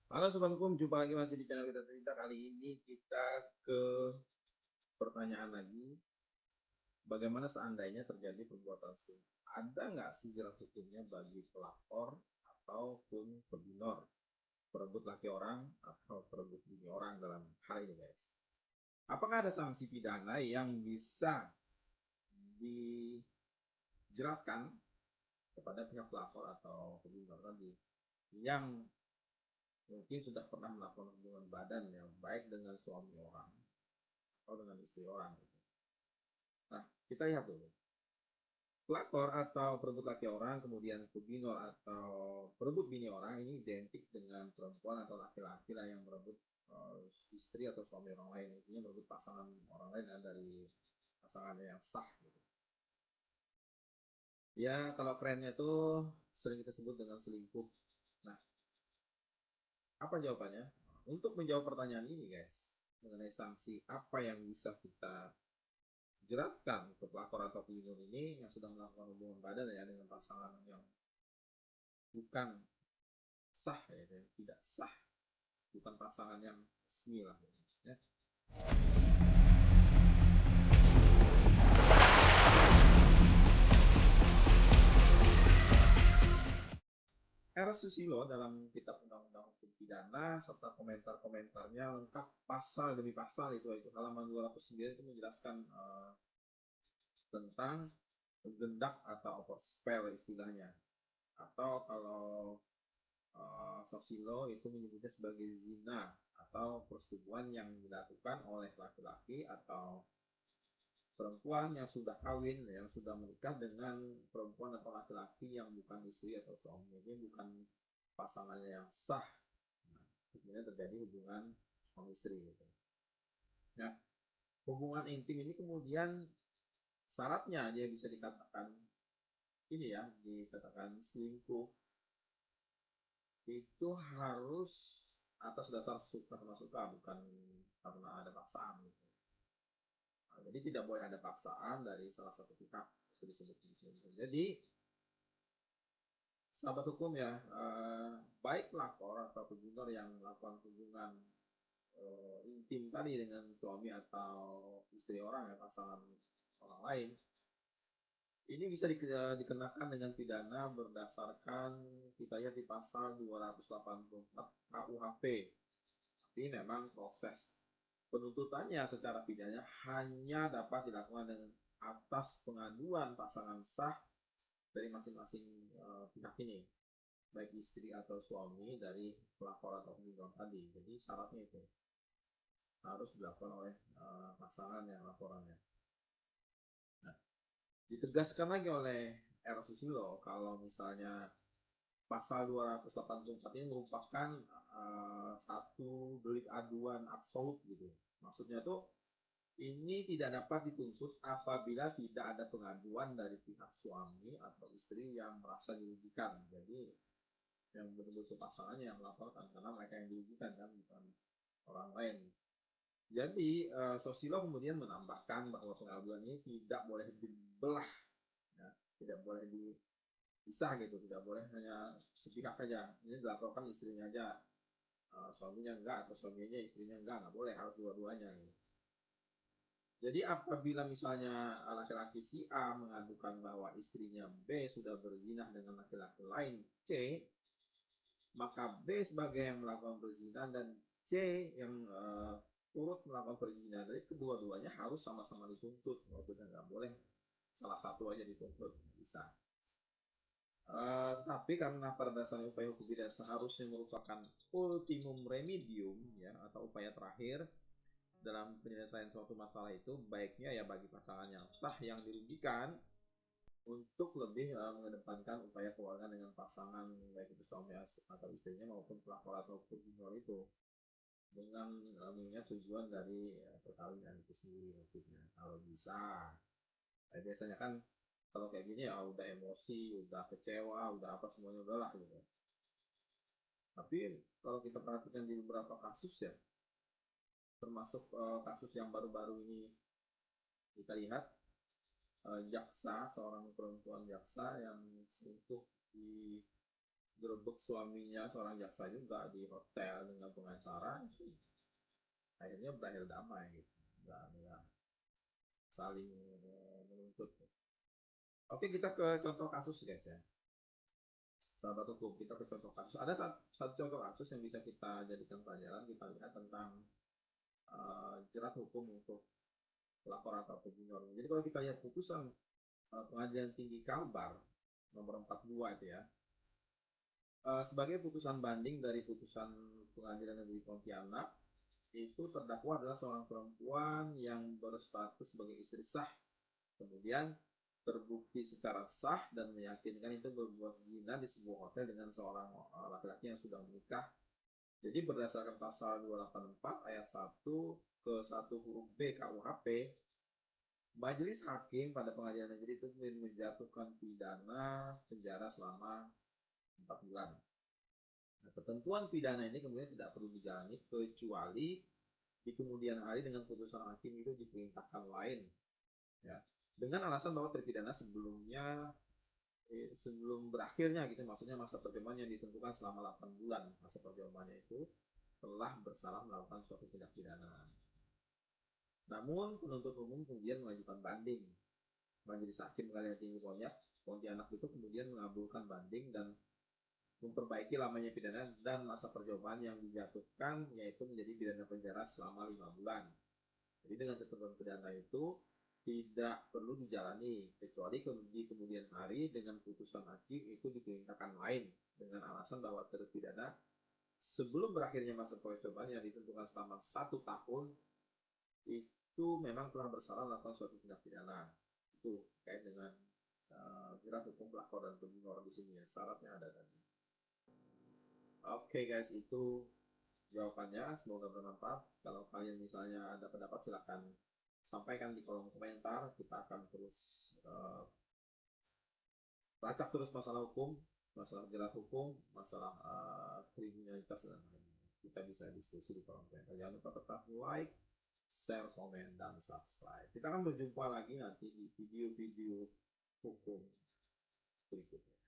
Halo Sobat Hukum, jumpa lagi masih di channel kita cerita. Kali ini kita ke pertanyaan lagi. Bagaimana seandainya terjadi perbuatan selingkuh? Ada nggak sih jerat hukumnya bagi pelakor ataupun peminor, perebut laki orang atau perebut bini orang dalam hal ini, guys? Apakah ada sanksi pidana yang bisa dijeratkan kepada pihak pelakor atau peminor tadi yang mungkin sudah pernah melakukan hubungan badan yang baik dengan suami orang atau dengan istri orang? Nah, kita lihat dulu. Pelakor atau perebut laki orang, kemudian pebinor atau perebut bini orang ini identik dengan perempuan atau laki-laki lah yang merebut istri atau suami orang lain. Intinya merebut pasangan orang lain dari pasangannya yang sah. Gitu. Ya, kalau kerennya itu sering kita sebut dengan selingkuh. Nah, apa jawabannya? Untuk menjawab pertanyaan ini, guys, mengenai sanksi apa yang bisa kita jeratkan ke pelakor atau pebinor ini yang sudah melakukan hubungan badan ya dengan pasangan yang bukan sah ya, dan tidak sah, bukan pasangan yang resmi lah ya. R. Susilo dalam kitab Undang-Undang Hukum Pidana serta komentar-komentarnya lengkap pasal demi pasal itu halaman 209 itu menjelaskan tentang gendak atau overspell istilahnya, atau kalau Susilo itu menyebutnya sebagai zina atau persetubuhan yang dilakukan oleh laki-laki atau perempuan yang sudah kawin, yang sudah menikah dengan perempuan atau laki-laki yang bukan istri atau suami, ini bukan pasangannya yang sah. Nah, kemudian terjadi hubungan suami istri gitu. Nah, hubungan intim ini kemudian syaratnya dia bisa dikatakan ini ya, dikatakan selingkuh itu harus atas dasar suka sama suka, bukan karena ada paksaan gitu. Nah, jadi tidak boleh ada paksaan dari salah satu pihak, itu disebut selingkuh. Jadi sahabat hukum ya, baik pelakor atau peminor yang melakukan hubungan intim tadi dengan suami atau istri orang ya, pasangan orang lain, ini bisa dikenakan dengan pidana berdasarkan kita lihat di pasal 284 KUHP. Tapi memang proses penuntutannya secara pidana hanya dapat dilakukan dengan atas pengaduan pasangan sah dari masing-masing pihak ini, baik istri atau suami dari pelapor atau peminjam tadi. Jadi syaratnya itu harus dilakukan oleh pasangan yang laporannya. Nah, ditegaskan lagi oleh R. Susilo kalau misalnya pasal 284 ini merupakan satu delik aduan absolut gitu. Maksudnya tuh ini tidak dapat dituntut apabila tidak ada pengaduan dari pihak suami atau istri yang merasa dirugikan. Jadi yang betul-betul pasangannya yang melaporkan karena mereka yang dirugikan kan, bukan orang lain. Jadi Sosilo kemudian menambahkan bahwa pengaduan ini tidak boleh dibelah, ya, tidak boleh dipisah gitu, tidak boleh hanya sepihak saja. Ini dilaporkan istrinya aja, suaminya enggak, atau suaminya istrinya enggak boleh, harus dua-duanya. Gitu. Jadi apabila misalnya laki-laki si A mengadukan bahwa istrinya B sudah berzinah dengan laki-laki lain C, maka B sebagai yang melakukan perzinahan dan C yang turut melakukan perzinahan, dari kedua-duanya harus sama-sama dituntut. Maksudnya nggak boleh salah satu aja dituntut, bisa. Tapi karena pada dasarnya upaya hukum pidana seharusnya merupakan ultimum remedium ya, atau upaya terakhir dalam penyelesaian suatu masalah, itu baiknya ya bagi pasangan yang sah yang dirugikan untuk lebih mengedepankan upaya keuangan dengan pasangan, baik itu suami atau istrinya maupun pelakor atau peminjam itu, dengan mengingat tujuan dari perkawinan itu sendiri maksudnya. Kalau bisa, biasanya kan kalau kayak gini ya udah emosi, udah kecewa, udah apa semuanya udahlah gitu. Tapi kalau kita perhatikan di beberapa kasus ya, termasuk kasus yang baru-baru ini kita lihat, jaksa, seorang perempuan jaksa yang selingkuh di gerebek suaminya seorang jaksa juga di hotel dengan pengacara, akhirnya berakhir damai gitu, nggak saling menuntut. Oke, kita ke contoh kasus guys ya, sahabat hukum, kita ke contoh kasus. Ada satu contoh kasus yang bisa kita jadikan pelajaran. Kita lihat tentang jerat hukum untuk pelapor atau penyinyor. Jadi kalau kita lihat putusan Pengadilan Tinggi Kalbar nomor 42 itu ya, sebagai putusan banding dari putusan Pengadilan Negeri Pontianak, itu terdakwa adalah seorang perempuan yang berstatus sebagai istri sah, kemudian terbukti secara sah dan meyakinkan itu berbuat zina di sebuah hotel dengan seorang laki-laki yang sudah menikah. Jadi berdasarkan pasal 284 ayat 1 ke 1 huruf B KUHP, Majelis Hakim pada Pengadilan Negeri itu menjatuhkan pidana penjara selama 4 bulan. Nah, ketentuan pidana ini kemudian tidak perlu dijalani kecuali di kemudian hari dengan putusan hakim itu diperintahkan lain, ya, dengan alasan bahwa terpidana sebelum berakhirnya gitu, maksudnya masa percobaan yang ditentukan selama 8 bulan masa percobaannya itu telah bersalah melakukan suatu tindak pidana. Namun penuntut umum kemudian mengajukan banding. Majelis Hakim Pengadilan Tinggi Pontianak itu kemudian mengabulkan banding dan memperbaiki lamanya pidana dan masa percobaan yang dijatuhkan, yaitu menjadi pidana penjara selama 5 bulan. Jadi dengan ketentuan pidana itu tidak perlu dijalani kecuali di kemudian hari dengan putusan hakim itu diperintahkan lain dengan alasan bahwa terpidana sebelum berakhirnya masa percobaan yang ditentukan selama 1 tahun itu memang telah bersalah melakukan suatu tindak pidana. Itu terkait dengan jerat hukum pelakor dan penyinor di sini ya, syaratnya ada tadi. Oke guys, itu jawabannya, semoga bermanfaat. Kalau kalian misalnya ada pendapat silahkan sampaikan di kolom komentar. Kita akan terus lacak terus masalah hukum, masalah jerat hukum, masalah kriminalitas dan lain-lain. Kita bisa diskusi di kolom komentar. Jangan lupa tetap like, share, komen, dan subscribe. Kita akan berjumpa lagi nanti di video-video hukum berikutnya.